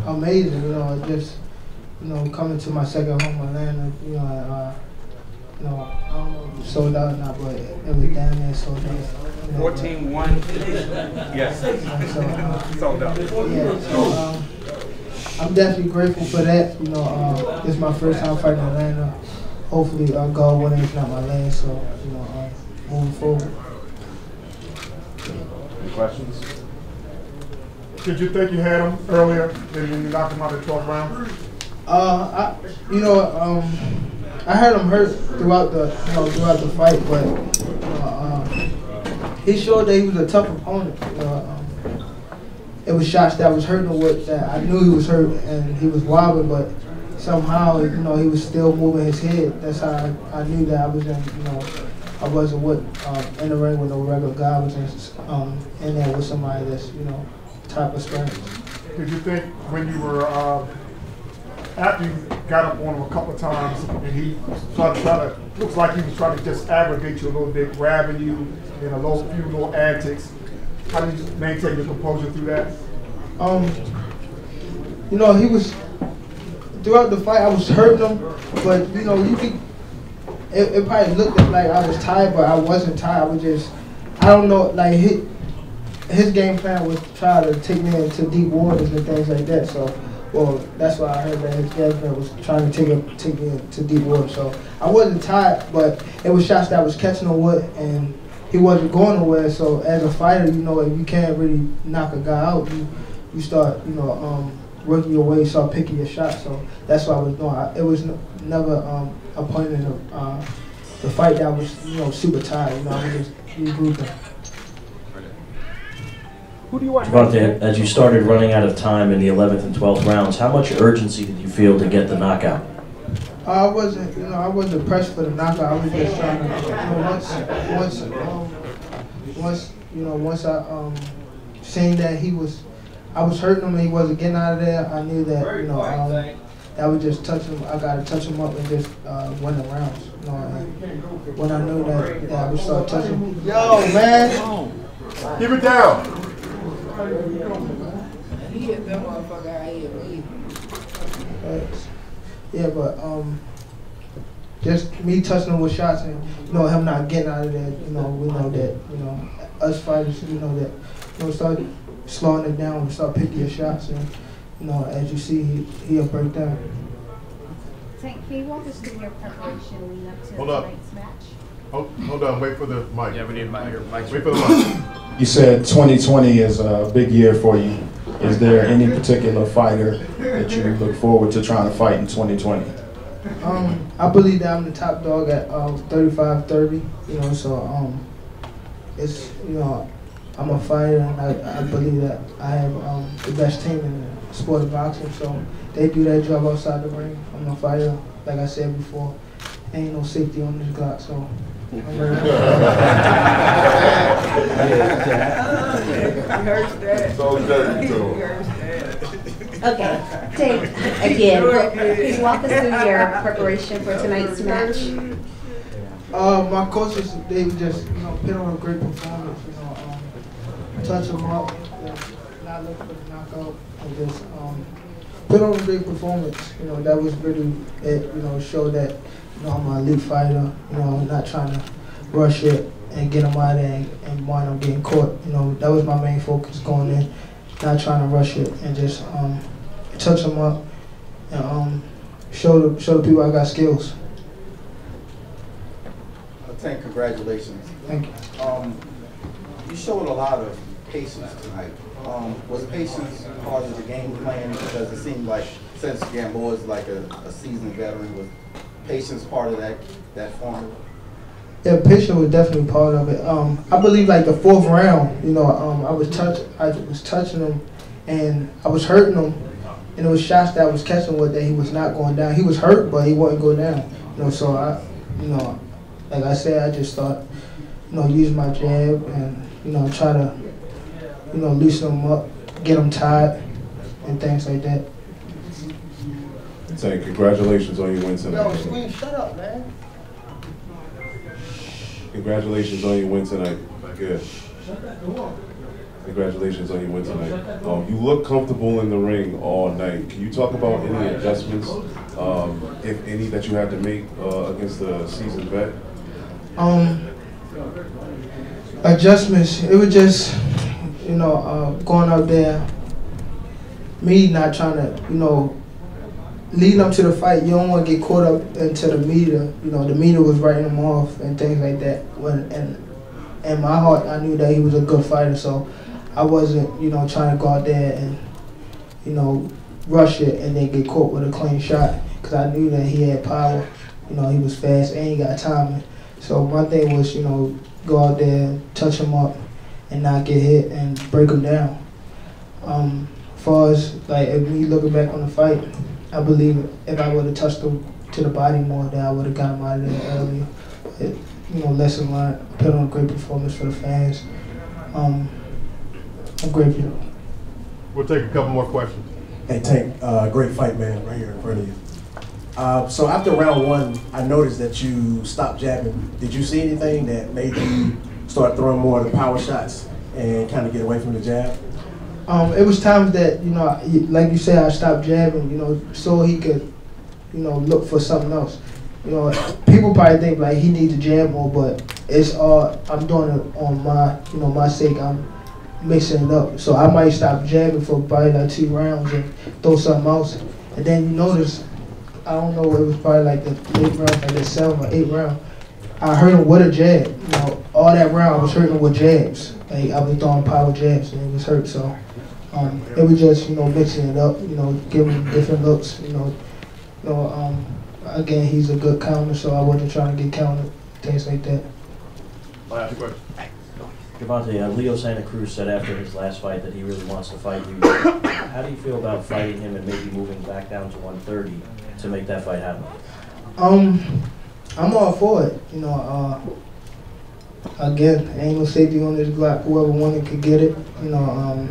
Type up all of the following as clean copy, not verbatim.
Amazing, just, coming to my second home, Atlanta, I don't know if it sold out or not, but it was damn near sold out. 14-1, yes, sold out. Yeah, so I'm definitely grateful for that. This is my first time fighting in Atlanta. Hopefully, goal winning is not my lane, so, moving forward. Any questions? Did you think you had him earlier and then you knocked him out in the 12th round? I had him hurt throughout the fight, but he showed that he was a tough opponent. It was shots that was hurting him with that I knew he was hurt and he was wobbling, but somehow he was still moving his head. That's how I knew that I was I wasn't in the ring with no regular guy. I was in there with somebody that's type of strength. Did you think when you were after you got up on him a couple of times and he looks like he was trying to just aggravate you a little bit, grabbing you in a few little antics, how did you maintain your composure through that? He was throughout the fight. I was hurting him, but you could. It probably looked like I was tired, but I wasn't tired. I was just, I don't know, like his game plan was to try to take me into deep waters and things like that. So, well, that's why I heard that his game plan was trying to take me into deep water. So I wasn't tired, but it was shots that I was catching him with, and he wasn't going nowhere. So as a fighter, if you can't really knock a guy out, you start, working your way, start picking your shots. So that's what I was doing. It was never a point in the fight that I was, super tired. I was just regrouping. Gervonta, as you started running out of time in the 11th and 12th rounds, how much urgency did you feel to get the knockout? I wasn't pressed for the knockout. I was just trying to, once I seen that I was hurting him and he wasn't getting out of there, I knew that, that would just touch him. I got to touch him up and just win the rounds. And when I knew that I would start touching him. Yo, man! Give it down! He hit that motherfucker. I hit me. Yeah, but just me touching him with shots and him not getting out of there. We know that us fighters. That start slowing it down and start picking your shots, and as you see, he'll break down. Tank, can you walk us through your preparation leading up to tonight's match? Hold on, wait for the mic. Yeah, we need my mic. Wait for the mic. You said 2020 is a big year for you. Is there any particular fighter that you look forward to trying to fight in 2020? I believe that I'm the top dog at 35-30. So it's I'm a fighter, and I believe that I have the best team in the sport of boxing. So they do their job outside the ring. I'm a fighter, like I said before. Ain't no safety on this Glock, so. Okay, Tank, again, please walk us through your preparation for tonight's match. My coaches, they just put on a great performance. Touch them up, not look for the knockout, and just put on a great performance. That was really it. Show that I'm an elite fighter. Not trying to rush it and get them out of there and wind up getting caught. That was my main focus going in. Not trying to rush it and just touch them up and show the people I got skills. Tank, congratulations. Thank you. You showed a lot of patience tonight. Was patience part of the game plan? Because it seemed like since Gamboa is like a seasoned veteran, was patience part of that formula? Yeah, patience was definitely part of it. I believe like the 4th round, I was touching him, and I was hurting him, and it was shots that I was catching with that he was not going down. He was hurt, but he wouldn't go down. So I, like I said, I just thought, use my jab and try to, loosen them up, get them tied, and things like that. Tank, congratulations on your win tonight. Yo, Squeeze, shut up, man. Congratulations on your win tonight. Good. Congratulations on your win tonight. You look comfortable in the ring all night. Can you talk about any adjustments, if any, that you had to make against the seasoned vet? Adjustments. It was just, you know, going out there, me not trying to, you know, leading up to the fight, you don't want to get caught up into the media. You know, the media was writing him off and things like that. In my heart, I knew that he was a good fighter, so I wasn't, you know, trying to go out there and, you know, rush it and then get caught with a clean shot, because I knew that he had power. You know, he was fast and he got timing. So my thing was, you know, go out there, touch him up, and not get hit and break him down. As far as, like, if me looking back on the fight, I believe if I would have touched him to the body more, then I would have got him out of there earlier. But, you know, lesson learned, put on a great performance for the fans. I'm grateful. We'll take a couple more questions. Hey Tank, great fight, man, right here in front of you. So after round one, I noticed that you stopped jabbing. Did you see anything that made you start throwing more of the power shots and kind of get away from the jab? It was times that, you know, like you said, I stopped jabbing, you know, so he could, you know, look for something else. You know, people probably think like he needs to jab more, but it's all, I'm doing it on my, you know, my sake. I'm mixing it up. So I might stop jabbing for probably like 2 rounds and throw something else. And then you notice, I don't know, it was probably like the late round, like the 7th or 8th round. I hurt him with a jab. You know, all that round I was hurting him with jabs. Like I was throwing power jabs and it was hurt. So it was just, you know, mixing it up. You know, giving him different looks. You know, again, he's a good counter, so I wasn't trying to get countered, things like that. I'll ask you a question. Gervonta, Leo Santa Cruz said after his last fight that he really wants to fight you. How do you feel about fighting him and maybe moving back down to 130 to make that fight happen? I'm all for it. You know, again, ain't no safety on this block. Whoever wanted could get it. You know,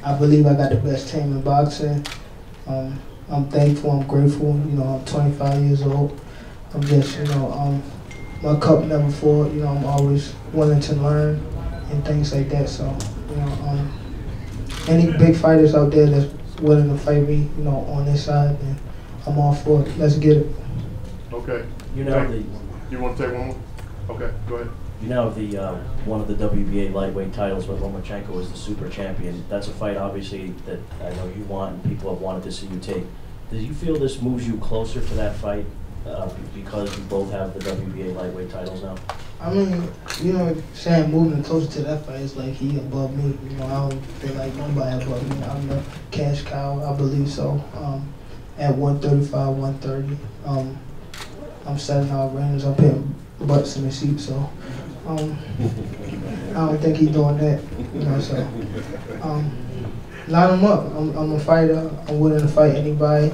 I believe I got the best team in boxing. I'm thankful, I'm grateful. You know, I'm 25 years old. I'm just, you know, my cup never full. You know, I'm always willing to learn and things like that. So, you know, any big fighters out there that's willing to fight me, you know, on this side, then I'm all for it. Let's get it. Okay. You know, you want to take one more? Okay, go ahead. You know, one of the WBA lightweight titles with Lomachenko is the super champion. That's a fight, obviously, that I know you want and people have wanted to see you take. Do you feel this moves you closer to that fight because you both have the WBA lightweight titles now? I mean, you know, saying moving closer to that fight is like he above me. You know, I don't feel like nobody above me. I'm the cash cow, I believe so. At 135, 130, I'm setting our ranges. I'm putting butts in the seat, so I don't think he's doing that. You know, so line him up. I'm a fighter. I'm willing to fight anybody.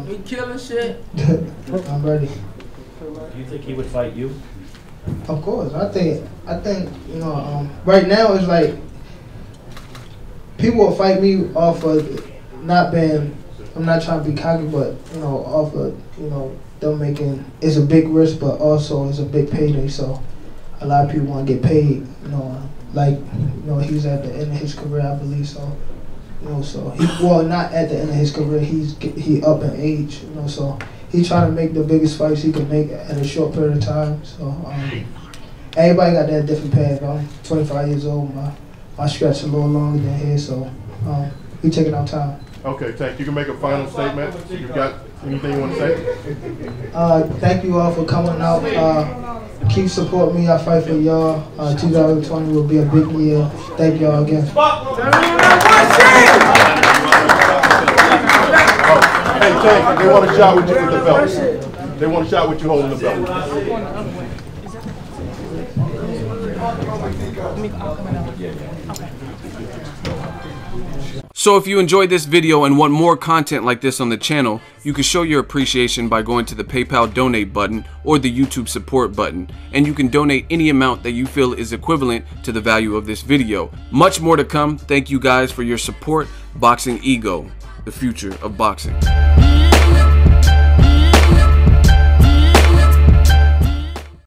He killing shit. I'm ready. Do you think he would fight you? Of course. I think you know, right now it's like people will fight me off of not being, I'm not trying to be cocky, but you know, off of, you know, them making, it's a big risk, but also it's a big payday. So a lot of people want to get paid. You know, like, you know, he's at the end of his career, I believe. So, you know, so well, not at the end of his career. He up in age. You know, so he's trying to make the biggest fights he can make at a short period of time. So everybody got that different path. I'm 25 years old. My stretch a little longer than his. So we taking our time. Okay, Tank, you can make a final statement. You got anything you want to say? Thank you all for coming out. Keep supporting me. I fight for y'all. 2020 will be a big year. Thank y'all again. Hey, Tank, they want a shot with you with the belt. They want a shot with you holding the belt. So if you enjoyed this video and want more content like this on the channel, you can show your appreciation by going to the PayPal donate button or the YouTube support button, and you can donate any amount that you feel is equivalent to the value of this video. Much more to come. Thank you guys for your support. Boxing Ego, the future of boxing.